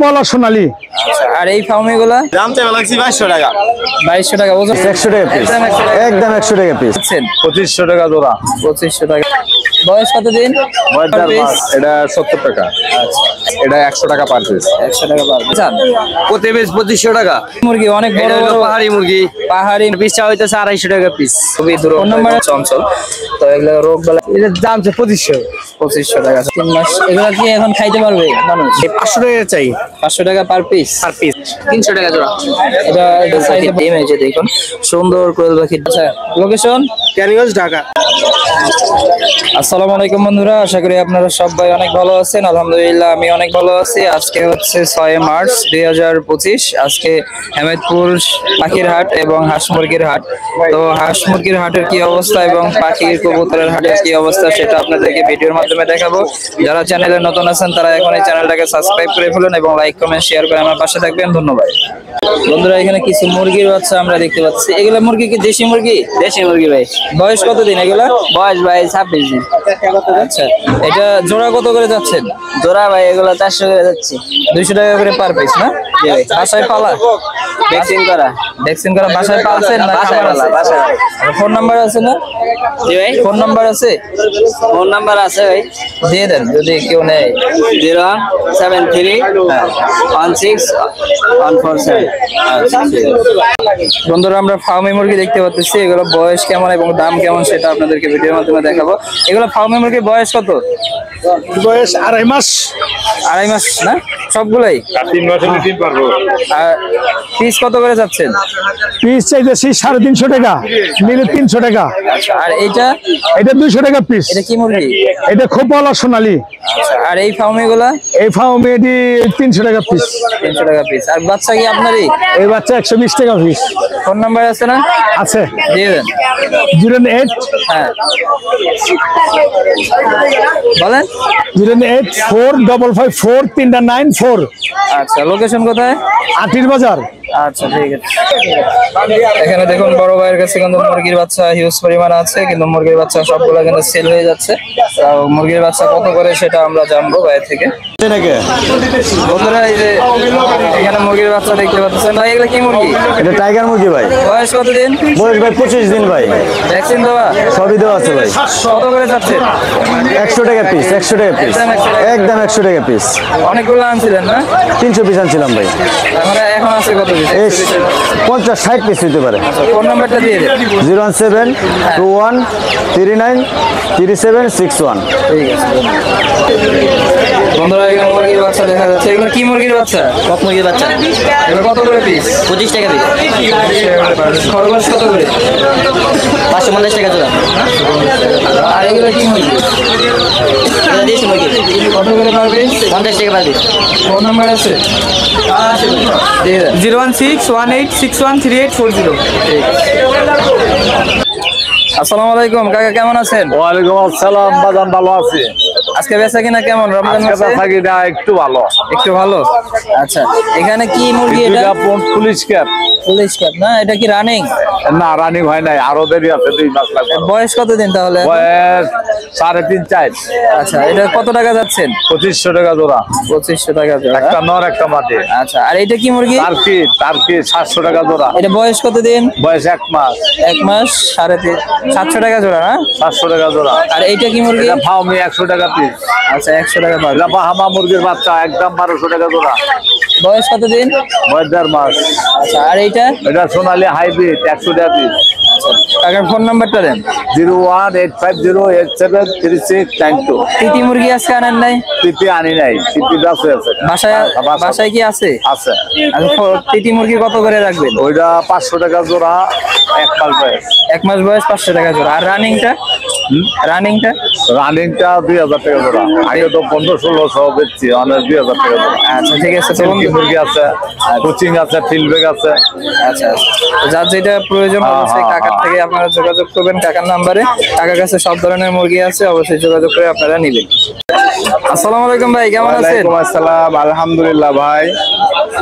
খোপালা সোনালী। আর এই ফার্মিগুলা দাম তো লাগছে 2200 টাকা। 2200 টাকা ওজন 100 টাকা পিস, একদম 100 টাকা পিস। 2500 টাকা জোড়া। 2500 টাকা। বয়স কত দিন? এটা 70 টাকা। এটা 100 টাকা পার পিস। 100 টাকা পার পিস। প্রতি পিস 2500 টাকা। মুরগি অনেক বড় বড় পাহাড়ি মুরগি। পাহাড়ি পিসটা হইতেছে 250 টাকা পিস। খুবই দূর। ফোন নাম্বার চঞ্চল। তো এগুলো রোগ বলা এটার দাম হচ্ছে 2500 টাকা। 3 মাস এগুলো কি এখন খাইতে পারবে মানুষ? 500 টাকা চাই 500 টাকা পার পিস। 300 টাকা জোড়া। এটা সাইজে ডিম এই যে দেখুন সুন্দর কোয়েল পাখি। আচ্ছা লোকেশন ক্যানিগঞ্জ ঢাকা। আসসালামু আলাইকুম বন্ধুরা, আশা করি আপনারা সবাই অনেক ভালো আছেন। আলহামদুলিল্লাহ আমি অনেক ভালো আছি। আজকে হচ্ছে 6 মার্চ 2025। আজকে হেমেদপুর পাখির হাট এবং হাঁস মুরগির হাট। তো হাঁস মুরগির হাটের কি অবস্থা এবং পাখির কবুতরের হাটের কি অবস্থা সেটা আপনাদেরকে ভিডিওর মাধ্যমে দেখাবো। যারা চ্যানেলে নতুন আছেন তারা এখন এই চ্যানেলটাকে সাবস্ক্রাইব করে ফেলুন এবং লাইক কমেন্ট শেয়ার করে আমার পাশে থাকবেন। ধন্যবাদ বন্ধুরা। এখানে কিছু মুরগির বাচ্চা আমরা দেখতে পাচ্ছি। এগুলা মুরগি কি দেশি মুরগি? দেশি মুরগি ভাই। বয়স কতদিন এগুলা? বয়স ভাই 26 দিন। আচ্ছা এটা জোড়া কত করে যাচ্ছেন? জোড়া ভাই এগুলো 400 করে যাচ্ছে। 200 টাকা করে পার পিস না? বাসায় পালা? ভ্যাকসিন করা। ভ্যাকসিন করা বাসায় পালছেন না? বাসায় পালা, বাসায়। ফোন নাম্বার আছে না? জি ভাই। ফোন নাম্বার আছে? ফোন নাম্বার আছে ভাই। দিয়ে দেন যদি কেউ নেয়। 073161447। বন্ধুরা আমরা ফার্মি মুরগি দেখতে পাচ্ছি। এগুলো বয়স কেমন এবং দাম কেমন সেটা আপনাদেরকে ভিডিওর মাধ্যমে দেখাবো। এগুলো ফার্মি মুরগির বয়স কত? বয়স 2.5 মাস। 2.5 মাস না সবগুলাই? 3 মাসের দিন পারবো। আর পিস কত করে যাচ্ছেন? পিস চাইতেছি 350 টাকা, নিলে 300 টাকা। আচ্ছা আর এটা? এটা 200 টাকা পিস। এটা কি মুরগি? এটা খোপালা সোনালী। আচ্ছা আর এই ফার্মিগুলা? এই ফার্মে এটি 300 টাকা পিস। 300 টাকা পিস। আর বাচ্চা কি আপনারই? এই বাচ্চা 120 টাকা পিস। ফোন নাম্বার আছে না? আছে। দিয়ে দেন। 08 হ্যাঁ বলেন। 084554394। আচ্ছা লোকেশন কোথায়? আটির বাজার। আচ্ছা ঠিক আছে। এখানে দেখুন বড় ভাইয়ের কাছে কিন্তু মুরগির বাচ্চা হিউজ পরিমাণ আছে, কিন্তু মুরগির বাচ্চা সবগুলো কিন্তু সেল হয়ে যাচ্ছে। মুরগির বাচ্চা কত করে সেটা আমরা জানবো ভাইয়ের থেকে। বন্ধুরা এই যে এখানে মুরগির বাচ্চা দেখতে পাচ্ছেন ভাই, এগুলো কি মুরগি? এটা টাইগার মুরগি ভাই। বয়স কতদিন? বয়স ভাই 25 দিন ভাই। ভ্যাকসিন দেওয়া? সবই দেওয়া আছে ভাই। কত করে যাচ্ছে? 100 টাকা পিস, 100 টাকা পিস, একদম 100 টাকা পিস। অনেকগুলো আনছিলেন না? 300 পিস আনছিলাম ভাই। এখন আছে কত পিস? 50-60 পিস হতে পারে। ফোন নাম্বারটা দিয়ে দেন। 01721393761। ঠিক আছে বন্ধুরা, এখানে মুরগির বাচ্চা দেখা যাচ্ছে। এগুলো কি মুরগির বাচ্চা? কক মুরগির বাচ্চা। এগুলো কত করে পিস? 25 টাকা পিস। খরগোশ কত করে? 550 টাকা জোড়া। আর এগুলো কি মুরগি? এটা দেশি মুরগি। কত করে পার পিস? 50 টাকা পার পিস। ফোন নাম্বার আছে? দিয়ে দেন। 01618613840। আসসালামু আলাইকুম কাকা, কেমন আছেন? ওয়ালাইকুম আসসালাম বাজান, ভালো আছি। আজকে বেচা কিনা কেমন? রমজান মাসে থাকি না একটু ভালো। একটু ভালো। আচ্ছা এখানে কি মুরগি এটা? Police cap. পুলিশ ক্যাপ না? এটা কি রানিং? না রানিং হয় নাই, আরো দেরি আছে, 2 মাস লাগবে। বয়স কতদিন তাহলে? বয়স 3.5-4। আচ্ছা এটা কত টাকা যাচ্ছেন? 2500 টাকা জোড়া। 2500 টাকা জোড়া। একটা নর একটা মাটি। আচ্ছা আর এটা কি মুরগি? টার্কি 700 টাকা জোড়া। এটা বয়স কতদিন? বয়স 1 মাস। 1 মাস 3.5 700 টাকা জোড়া না? 700 টাকা জোড়া। আর এইটা কি মুরগি? এটা ফার্মি 100 টাকা পিস। আচ্ছা 100 টাকা পার। এটা বাহামা মুরগির বাচ্চা, একদম 1200 টাকা জোড়া। বয়স কতদিন? বয়স 1.5 মাস। আচ্ছা আর এইটা? এটা সোনালী হাইব্রিড 100 টাকা পিস। কাকার ফোন নাম্বারটা দেন। 01850873692। তিতি মুরগি আজকে আনেন নাই? তিতি আনি নাই, তিতি আছে। বাসায় কি আছে? আছে। আচ্ছা তিতি মুরগি কত করে রাখবেন? ওইটা 500 টাকা জোড়া, 1 মাস বয়স। 1 মাস বয়স 500 টাকা জোড়া। আর রানিংটা? রানিংটা 2000 টাকা জোড়া। আগে তো 1500-1600 বেচছি, অনেক 2000 টাকা জোড়া। আচ্ছা ঠিক আছে। সিল্কি মুরগি আছে, কোচিং আছে, ফিল্ডব্যাগ আছে। আচ্ছা যার যেটা প্রয়োজন অবশ্যই কাকার থেকে আপনারা যোগাযোগ করবেন কাকার নাম্বারে। কাকার কাছে সব ধরনের মুরগি আছে, অবশ্যই যোগাযোগ করে আপনারা নেবেন। আসসালামু আলাইকুম ভাই, কেমন আছেন? ওয়ালাইকুম আসসালাম, আলহামদুলিল্লাহ ভাই।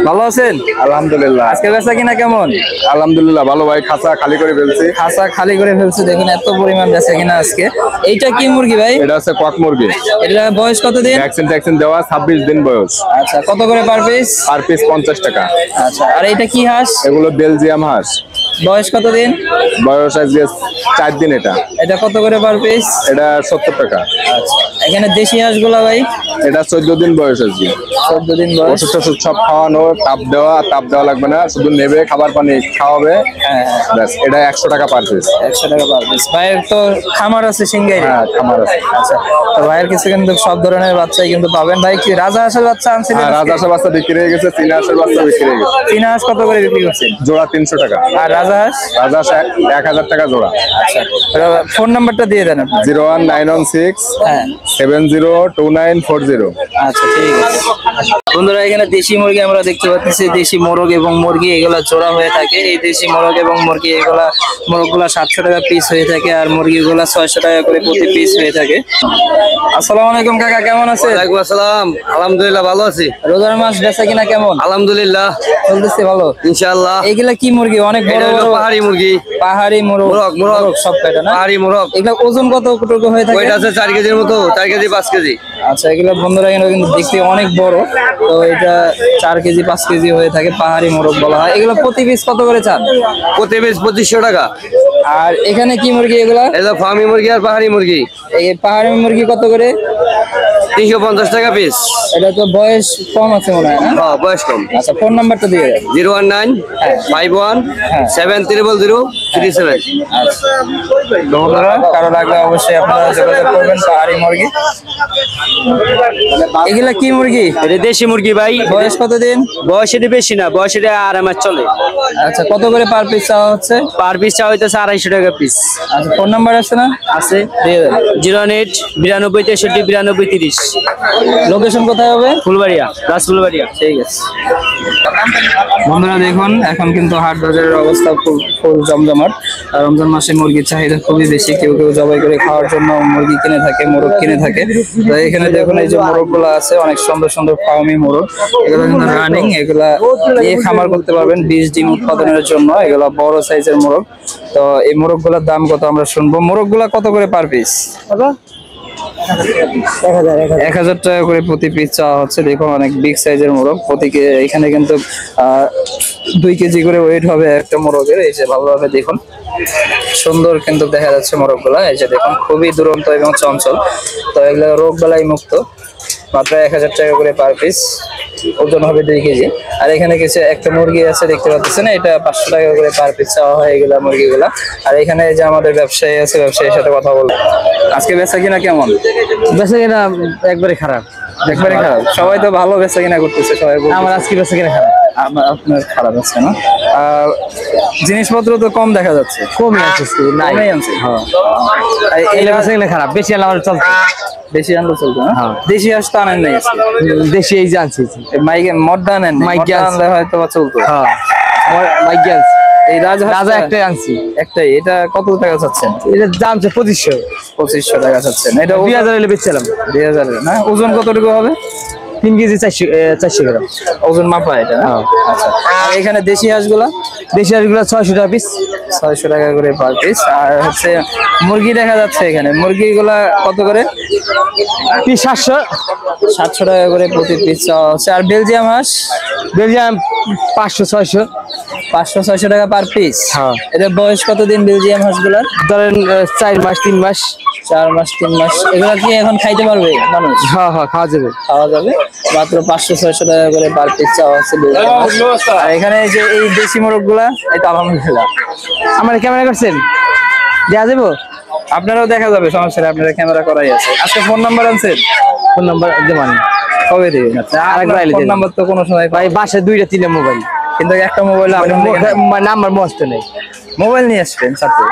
ভালো আছেন? আলহামদুলিল্লাহ। আজকে বেচা কিনা কেমন? আলহামদুলিল্লাহ ভালো ভাই, খাঁচা খালি করে ফেলছি। খাসা খালি করে ফেলছে, দেখুন এত পরিমাণ বেচা কিনা আজকে। এইটা কি মুরগি ভাই? এটা হচ্ছে কক মুরগি, এটা বয়স কতদিন? ভ্যাকসিন দেওয়া, 26 দিন বয়স। আচ্ছা, কত করে পার পিস? পার পিস 50 টাকা। আচ্ছা, আর এটা কি হাঁস? এগুলো বেলজিয়াম হাঁস, বয়স কতদিন? বয়স আজকে 4 দিন। এটা কত করে পার পিস? এটা 70 টাকা। আচ্ছা, এখানে দেশি হাঁসগুলা ভাই? এটা 14 দিন বয়স আজকে। 14 দিন বয়স। ওষুধ টষুধ সব খাওয়ানো, তাপ দেওয়া লাগবে না, শুধু নেবে, খাবার পানি খাওয়াবে। হ্যাঁ, ব্যাস, এটা 100 টাকা পার পিস। 100 টাকা পার পিস। ভাইয়ের তো খামার আছে সিঙ্গাইরে? হ্যাঁ, খামার আছে। আচ্ছা, তো ভাইয়ের কাছে কিন্তু সব ধরনের বাচ্চাই কিন্তু পাবেন। ভাই কি রাজা হাঁসের বাচ্চা আনছিলেন? হ্যাঁ, রাজহাঁসের বাচ্চা বিক্রি হয়ে গেছে, চীনা হাঁসের বাচ্চা বিক্রি হয়ে গেছে। চীনা হাঁস কত করে বিক্রি করছেন? জোড়া 300 টাকা। আর রাজা হাঁস? রাজহাঁস 1000 টাকা জোড়া। আচ্ছা, ফোন নাম্বারটা দিয়ে দেন আপনি। 01916 হ্যাঁ, 702940। আচ্ছা, ঠিক আছে। বন্ধুরা, এখানে দেশি মুরগি আমরা দেখতে পাচ্ছি, দেশি মোরগ এবং মুরগি এগুলা জোড়া হয়ে থাকে। এই দেশি মোরগ এবং মুরগি এগুলা, মোরগগুলা 700 টাকা পিস হয়ে থাকে, আর মুরগিগুলা 600 টাকা করে প্রতি পিস হয়ে থাকে। আসসালামু আলাইকুম কাকা, কেমন আছেন? ওয়ালাইকুম আসসালাম, আলহামদুলিল্লাহ ভালো আছি। রোজার মাস বেচা কিনা কেমন? আলহামদুলিল্লাহ চলতেছে ভালো ইনশাআল্লাহ। এগুলা কি মুরগি? অনেক বড় এটা হলো বড় পাহাড়ি মুরগি, পাহাড়ি মোরগ। মোরগ সব কয়টা না? পাহাড়ি মোরগ। এগুলা ওজন কতটুকু হয়ে থাকে? ওইটা আছে 4 কেজির মতো, 4 কেজি 5 কেজি। আচ্ছা, এগুলো বন্ধুরা কিন্তু দেখতে অনেক বড়, তো এটা 4 কেজি 5 কেজি হয়ে থাকে, পাহাড়ি মোরগ বলা হয়। এগুলো প্রতি পিস কত করে চান? প্রতি পিস 2500 টাকা। আর এখানে কি মুরগি এগুলা? এটা ফার্মি মুরগি আর পাহাড়ি মুরগি, এই পাহাড়ি মুরগি কত করে? 350 টাকা পিস। এটা তো বয়স কম আছে মনে হয় না? হ্যাঁ, বয়স কম। আচ্ছা, ফোন নাম্বারটা দিয়ে দেন। 019 51 700037। বন্ধুরা, কারো লাগলে অবশ্যই আপনারা যোগাযোগ করবেন। পাহাড়ি মুরগি, এগুলা কি মুরগি? এটা দেশি মুরগি ভাই। বয়স কতদিন? বয়স এটা বেশি না, বয়স এটা আরামে চলে। আচ্ছা, কত করে পার পিস চাওয়া হচ্ছে? পার পিস চা হইতেছে 250 টাকা পিস। আচ্ছা, ফোন নাম্বার আছে না? আছে, দিয়ে দেন। 08 92 63 92 30। লোকেশন কোথায় হবে? ফুলবাড়িয়া, ফুলবাড়িয়া। ঠিক আছে। বন্ধুরা দেখুন, এখন কিন্তু হাট বাজারের অবস্থা ফুল জমজমাট। আর রমজান মাসে মুরগির চাহিদা খুবই বেশি। কেউ কেউ জবাই করে খাওয়ার জন্য মুরগি কিনে থাকে, মোরগ কিনে থাকে। তো এখানে দেখুন, এই যে মোরগ গুলা আছে, অনেক সুন্দর সুন্দর ফার্মি মোরগ। এগুলো কিন্তু রানিং, এগুলা নিয়ে খামার করতে পারবেন 20 ডিম উৎপাদনের জন্য। এগুলা বড় সাইজের মোরগ। তো এই মোরগ গুলার দাম কত আমরা শুনবো। মোরগ গুলা কত করে পার পিস? 1000 টাকা করে প্রতি পিস চাওয়া হচ্ছে। দেখুন, অনেক বিগ সাইজের মোরগ। এখানে কিন্তু 2 কেজি করে ওয়েট হবে একটা মোরগের। এই যে ভালোভাবে দেখুন, সুন্দর কিন্তু দেখা যাচ্ছে মোরগ গুলা। এই যে দেখুন, খুবই দুরন্ত এবং চঞ্চল। তো এগুলো রোগ বালাই মুক্ত। মাত্র 1000 টাকা করে পার পিস, ওজন হবে 2 কেজি। আর এখানে কিছু একটা মুরগি আছে দেখতে পাচ্ছেন, এটা 500 টাকা করে পার পিস চাওয়া হয় এগুলা মুরগিগুলা। আর এখানে যে আমাদের ব্যবসায়ী আছে, ব্যবসায়ীর সাথে কথা বলবো। আজকে বেচা কিনা কেমন? বেচা কিনা একবারে খারাপ। একবারে খারাপ? সবাই তো ভালো বেচা কিনা করতেছে, সবাই বলতেছে। আমার আজকে বেচা কিনা খারাপ। আপনার খারাপ আছে না? জিনিসপত্র তো কম দেখা যাচ্ছে। কমই আছে, নাই। কমই আছে। হ্যাঁ, এই বেচা কিনা খারাপ। বেশি আনলে আমার চলছে। বেশি আনলে চলতো না? হ্যাঁ। দেশি হাঁস তো আনেন নাই আজকে? দেশি এই যে আনছি। মাইকে মডটা আনেন নাই? মাইকে মডটা আনলে হয়তো বা চলতো। হ্যাঁ, আমার মাইকে আনছি। এই রাজা রাজা একটাই আনছি। একটাই? এটা কত টাকা চাচ্ছেন? এটার দাম হচ্ছে 2500। 2500 টাকা চাচ্ছেন। এটা 2000 হলে বেচছিলাম। 2000 না? ওজন কতটুকু হবে? 3 কেজি 400 গ্রাম ওজন মাপা এটা না? আচ্ছা, আর এখানে দেশি হাঁসগুলা? দেশি হাঁসগুলো 600 টাকা পিস। 600 টাকা করে পার পিস। আর হচ্ছে মুরগি দেখা যাচ্ছে এখানে, মুরগিগুলা কত করে? পিস 700। 700 টাকা করে প্রতি পিস চাওয়া হচ্ছে। আর বেলজিয়াম হাঁস? বেলজিয়াম 500 600। 500-600 টাকা পার পিস। হ্যাঁ। এটা বয়স কতদিন বেলজিয়াম হাঁসগুলার? ধরেন 4 মাস 3 মাস। 4 মাস 3 মাস। এগুলা কি এখন খাইতে পারবে মানুষ? হ্যাঁ হ্যাঁ, খাওয়া যাবে। খাওয়া যাবে। মাত্র 500-600 টাকা করে পার পিস চাওয়া হচ্ছে বেলজিয়াম হাঁস। আর এখানে যে এই দেশি মোরগ গুলা, এটা আলহামদুলিল্লাহ। আমার ক্যামেরা করছেন, দেওয়া যাবো? আপনারাও দেখা যাবে, সমস্যা নেই, আপনারা ক্যামেরা করাই আছে। আজকে ফোন নাম্বার আনছেন? ফোন নাম্বার দেবেন কবে দিবেন? আরেকবার ফোন নাম্বার তো কোনো সময় ভাই, বাসায় 2টা 3টা মোবাইল, কিন্তু একটা মোবাইল নাম্বার মস্ত নেই। মোবাইল নিয়ে আসবেন সাথে?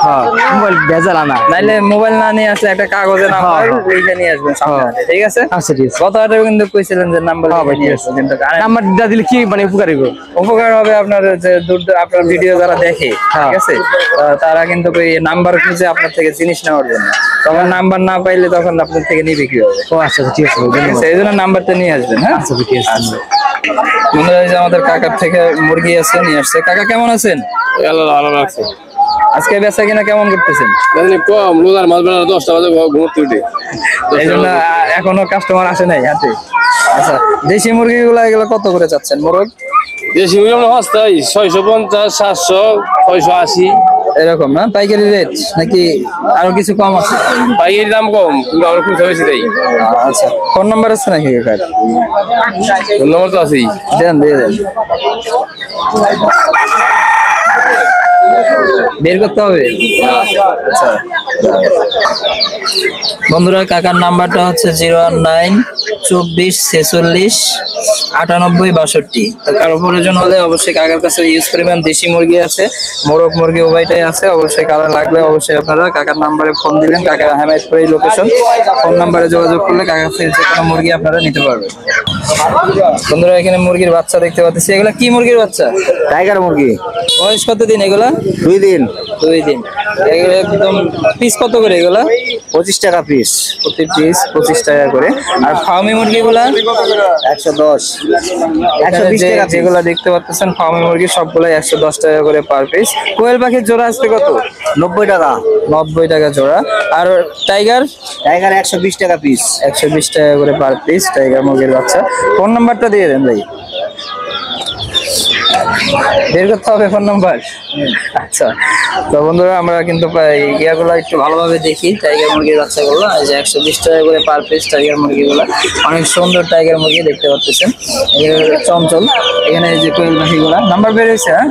হ্যাঁ, মোবাইল ভেজাল আনা। নাইলে মোবাইল না নিয়ে আসলে একটা কাগজে নাম্বার ওইটা নিয়ে আসবেন সামনে হাতে, ঠিক আছে? আচ্ছা, ঠিক আছে। গত হাটে কিন্তু কইছিলেন যে নাম্বার নিয়ে আসবেন, কিন্তু নাম্বারটা দিলে কি মানে উপকার হবে? উপকার হবে আপনার, যে আপনার ভিডিও যারা দেখে, ঠিক আছে, তারা কিন্তু ওই নাম্বার খুঁজে আপনার থেকে জিনিস নেওয়ার জন্য, তখন নাম্বার না পাইলে তখন আপনার থেকে নিবে কি হবে? ও আচ্ছা, ঠিক আছে, এই জন্য নাম্বারটা নিয়ে আসবেন। হ্যাঁ, আচ্ছা, ঠিক আছে। বন্ধুরা এই যে আমাদের কাকার থেকে মুরগি আছে নিয়ে আসছে। কাকা কেমন আছেন? ভালো লাগছে। আজকে বেচা কিনা কেমন করতেছেন? কম রোজার মাছ বেলা 10টা বাজে ঘুরতে উঠে এই জন্য এখনো কাস্টমার আসে নাই হাতে। আচ্ছা, দেশি মুরগিগুলো এগুলো কত করে চাচ্ছেন মোরগ? দেশি মুরগি হস্তাই 650, 700, 680। এরকম না? পাইকারি রেট নাকি আরো কিছু কম আছে? পাইকারি দাম কম কিন্তু আমরা খুব বেশি দেই। আচ্ছা, ফোন নাম্বার আছে নাকি কাকার? নম্বর তো আছেই। দেন, দিয়ে দেন। বের করতে হবে। আচ্ছা বন্ধুরা, কাকার নাম্বারটা হচ্ছে 01924469862। কারো প্রয়োজন হলে অবশ্যই কাকার কাছে ইউজ করবেন। দেশি মুরগি আছে, মোরগ মুরগি উভয়টাই আছে। অবশ্যই কারো লাগলে অবশ্যই আপনারা কাকার নাম্বারে ফোন দিবেন। কাকার হেমায়তপুর লোকেশন। ফোন নাম্বারে যোগাযোগ করলে কাকার থেকে যে কোনো মুরগি আপনারা নিতে পারবেন। বন্ধুরা এখানে মুরগির বাচ্চা দেখতে পাচ্ছি। এগুলা কি মুরগির বাচ্চা? টাইগার মুরগি। বয়স কতদিন এগুলা? 2 দিন। 2 দিন। এগুলো একদম পিস কত করে এগুলা? 25 টাকা পিস। প্রতি পিস 25 টাকা করে। আর ফার্মি মুরগিগুলা 110। 120 টাকা যেগুলা দেখতে পাচ্ছেন ফার্মি মুরগি সবগুলাই 110 টাকা করে পার পিস। কোয়েল পাখির জোড়া আসছে কত? 90 টাকা। 90 টাকা জোড়া। আর টাইগার? টাইগার 120 টাকা পিস। 120 টাকা করে পার পিস টাইগার মুরগির বাচ্চা। ফোন নাম্বারটা দিয়ে দেন ভাই। বের করতে হবে ফোন নাম্বার। আচ্ছা, তো বন্ধুরা আমরা কিন্তু ইয়াগুলো একটু ভালোভাবে দেখি। টাইগার মুরগির বাচ্চাগুলো এই যে 120 টাকা করে পার পিস টাইগার মুরগিগুলো। অনেক সুন্দর টাইগার মুরগি দেখতে পাচ্ছেন। চঞ্চল। এখানে এই যে কোয়েল পাখিগুলো। নাম্বার বের হয়েছে? হ্যাঁ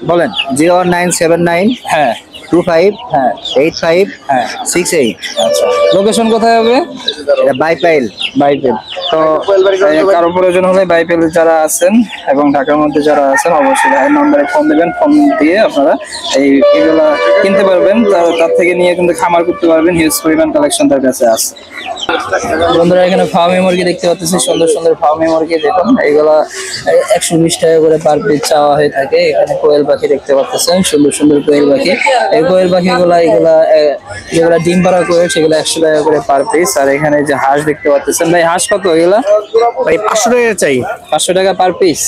বলেন। 0979 হ্যাঁ 25 হ্যাঁ 85 হ্যাঁ 68। আচ্ছা, লোকেশন কোথায় হবে? এটা বাইপাইল। বাইপেল। তো কারো প্রয়োজন হলে বাইপেল যারা আছেন এবং ঢাকার মধ্যে যারা আছেন অবশ্যই ভাইয়ের নম্বরে ফোন দিবেন। ফোন দিয়ে আপনারা এগুলা কিনতে পারবেন। তার থেকে নিয়ে কিন্তু খামার করতে পারবেন। হিউজ পরিমাণ কালেকশন তার কাছে আছে। বন্ধুরা এখানে ফার্মি মুরগি দেখতে পাচ্ছি। সুন্দর সুন্দর ফার্মি মুরগি দেখুন। এগুলা 120 টাকা করে পার পিস চাওয়া হয়ে থাকে। এখানে কোয়েল পাখি দেখতে পাচ্ছেন। সুন্দর সুন্দর কোয়েল পাখি। এই কোয়েল পাখিগুলা যেগুলা ডিম পাড়া কোয়েল সেগুলো 100 টাকা করে পার পিস। আর এখানে যে হাঁস দেখতে পাচ্ছেন ভাই, হাঁস কত এগুলা? ভাই 500 টাকা চাই 500 টাকা পার পিস।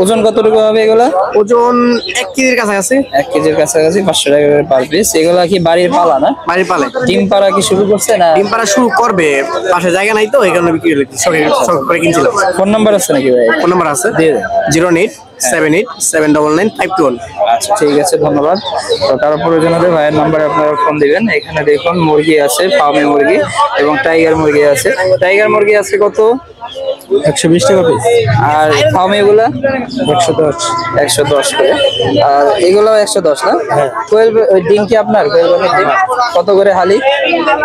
ওজন কতটুকু হবে এগুলা? ওজন 1 কেজির কাছাকাছি। 1 কেজির কাছাকাছি 500 টাকা করে পার পিস। এগুলা কি বাড়ির পালা না? বাড়ির পালে। ডিম পাড়া কি শুরু করছে না? ডিম পাড়া শুরু করবে, পাশে জায়গা নাই তো এই কারণে বিক্রি করে কিনছিলাম। ফোন নাম্বার আছে নাকি ভাই? ফোন নাম্বার আছে দিয়ে দেন। 087899521। আচ্ছা ঠিক আছে, ধন্যবাদ। তো কারো প্রয়োজন হলে ভাইয়ের নাম্বারে আপনারা ফোন দিবেন। এখানে দেখুন মুরগি আছে, ফার্মি মুরগি এবং টাইগার মুরগি আছে। টাইগার মুরগি আছে কত? 120 টাকা পিস। আর ফার্মি এগুলা 110। 110 করে। আর এগুলো 110 না? কোয়েল ডিম কি আপনার? কোয়েল পাখির ডিম কত করে হালি?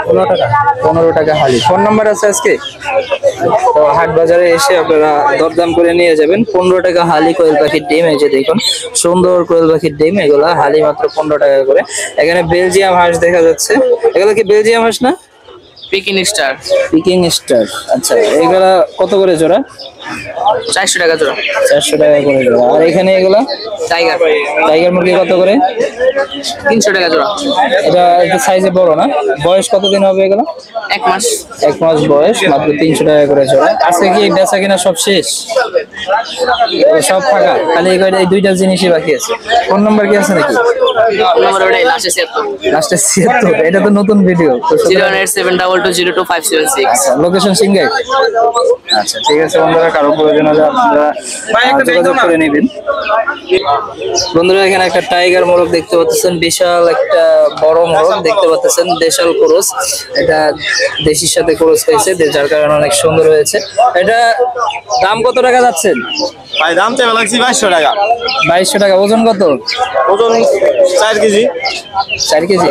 15 টাকা। 15 টাকা হালি। ফোন নাম্বার আছে আজকে? তো হাট বাজারে এসে আপনারা দরদাম করে নিয়ে যাবেন। 15 টাকা হালি কোয়েল পাখির ডিম। এই যে দেখুন সুন্দর কোয়েল পাখির ডিম। এগুলা হালি মাত্র 15 টাকা করে। এখানে বেলজিয়াম হাঁস দেখা যাচ্ছে। এগুলো কি বেলজিয়াম হাঁস না? Peking star Peking star. আচ্ছা, এগুলা কত করে জোড়া? 400 টাকা জোড়া। 400 টাকা করে জোড়া। আর এখানে এগুলা টাইগার টাইগার মুরগি কত করে? 300 টাকা জোড়া। এটা একটু সাইজে বড় না? বয়স কতদিন হবে এগুলো? 1 মাস। 1 মাস বয়স, মাত্র 300 টাকা করে জোড়া। আজকে কি বেচা কিনা সব শেষ? সব ফাঁকা, খালি এই দুইটা জিনিসই বাকি আছে। ফোন নাম্বার কি আছে নাকি? নম্বর ওটাই লাস্টে 76। লাস্টে 76। এটা তো নতুন ভিডিও। 08722022576। আচ্ছা, লোকেশন সিঙ্গাই। আচ্ছা ঠিক আছে বন্ধুরা, কারো প্রয়োজন হলে আপনারা যোগাযোগ করে নেবেন। বন্ধুরা এখানে একটা টাইগার মোরগ দেখতে পাচ্ছেন। বিশাল একটা বড় মোরগ দেখতে পাচ্ছেন। দেশাল ক্রস। এটা দেশির সাথে ক্রস হয়েছে, যার কারণে অনেক সুন্দর হয়েছে। এটা দাম কত টাকা যাচ্ছেন ভাই? দাম চাই লাগছি 2200 টাকা। 2200 টাকা। ওজন কত? ওজন 4 কেজি 4 কেজি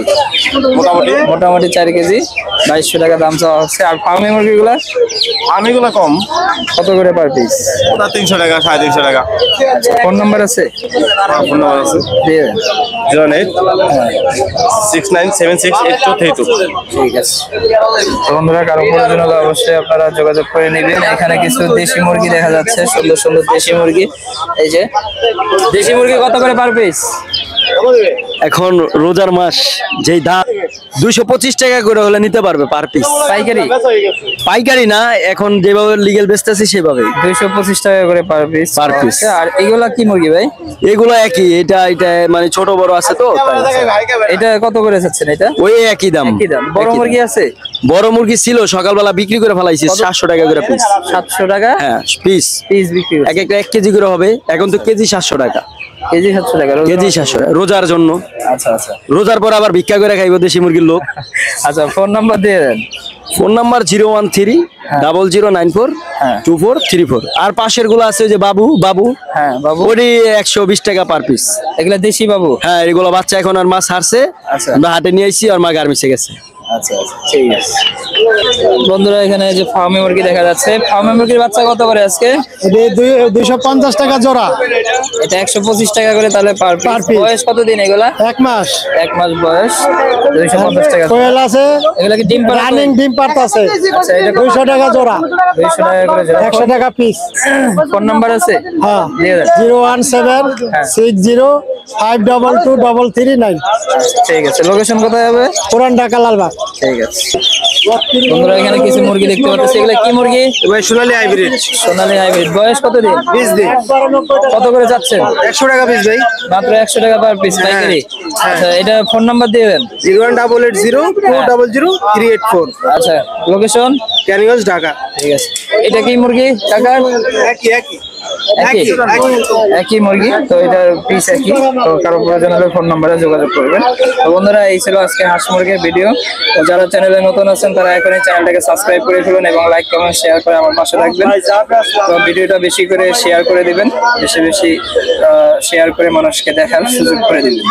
মোটামুটি। মোটামুটি 4 কেজি। 2200 টাকা দাম চাওয়া হচ্ছে। আর ফার্মি মুরগিগুলা আমিগুলো কম, কত করে পার পিস? ওটা 300 টাকা 350 টাকা। ফোন নাম্বার আছে? ফোন নাম্বার আছে দিয়ে দেন। 08969768232। ঠিক আছে। তো বন্ধুরা কারো প্রয়োজন হলে অবশ্যই আপনারা যোগাযোগ করে নেবেন। এখানে কিছু দেশি মুরগি দেখা যাচ্ছে, সুন্দর সুন্দর দেশি মুরগি। এই যে দেশি মুরগি কত করে পার পিস? এখন রোজার মাস যেই দাম 225 টাকা করে হলে নিতে পারবে পার পিস। পাইকারি পাইকারি না, এখন যেভাবে লিগেল বেচতেছি সেভাবে 225 টাকা করে পার পিস। Per piece। আর এগুলা কি মুরগি ভাই? এগুলো একই, এটা মানে ছোট বড় আছে তো তাই। এটা কত করে যাচ্ছেন এটা? ওই একই দাম। কি দাম? বড় একই দাম। মুরগি আছে? বড় মুরগি ছিল সকালবেলা বিক্রি করে ফেলাইছি 700 টাকা করে পিস। 700 টাকা হ্যাঁ পিস, পিস বিক্রি এক একটা 1 কেজি করে হবে, এখন তো কেজি 700 টাকা। কেজি 700 টাকা কেজি 700 টাকা রোজার জন্য। আচ্ছা আচ্ছা রোজার পর আবার ভিক্ষা করে খাইবো দেশি মুরগির লোক। আচ্ছা, ফোন নাম্বার দিয়ে দেন। Phone number 013-0094-2434। আর পাশের গুলো আছে ওই যে বাবু হ্যাঁ বাবু, ওটি 120 টাকা পার পিস। এগুলা দেশি বাবু? হ্যাঁ এগুলো বাচ্চা এখন আর মা ছাড়ছে, আচ্ছা। আমরা হাটে নিয়ে আইছি আর মা গার্মেন্টসে গেছে। আচ্ছা আচ্ছা ঠিক আছে। বন্ধুরা এখানে যে ফার্মে মুরগি দেখা যাচ্ছে, ফার্মে মুরগির বাচ্চা কত করে আজকে? 250 টাকা জোড়া। এটা 125 টাকা করে তাহলে পার Per পিস। piece। বয়স কতদিন এগুলা? 1 মাস। 1 মাস বয়স, 250 টাকা। কোয়েল আছে, এগুলা কি ডিম পাড়া? রানিং ডিম পারতাছে। আচ্ছা, এটা 200 টাকা জোড়া, 200 টাকা করে জোড়া। 100 টাকা পিস। ফোন নাম্বার আছে? হ্যাঁ, দিয়ে দেন। 01760522339। ঠিক আছে, লোকেশন কোথায় হবে? পুরান ঢাকা লালবাগ। ঠিক আছে। বন্ধুরা এখানে কিছু মুরগি দেখতে পাচ্ছি, এগুলা কি মুরগি? ভাই সোনালী হাইব্রিড। সোনালী হাইব্রিড। বয়স কতদিন? 20 দিন। কত করে যাচ্ছেন? 100 টাকা পিস ভাই। মাত্র 100 টাকা পার পিস পাইকারি। আচ্ছা, এটা ফোন নাম্বার দিয়ে দেন। 01880280384। আচ্ছা, লোকেশন? ক্যানিগঞ্জ ঢাকা। ঠিক আছে। এটা কি মুরগি কাকা? একই। একই একই মুরগি, তো এটার পিস একই। তো কারো প্রয়োজন হলে ফোন নাম্বারে যোগাযোগ করবেন। তো বন্ধুরা এই ছিল আজকে হাঁস মুরগির ভিডিও। তো যারা চ্যানেলে নতুন আছেন তারা এখনই চ্যানেলটাকে সাবস্ক্রাইব করে ফেলুন এবং লাইক কমেন্ট শেয়ার করে আমার পাশে থাকবেন। তো ভিডিওটা বেশি করে শেয়ার করে দিবেন, বেশি বেশি শেয়ার করে মানুষকে দেখার সুযোগ করে দিবেন।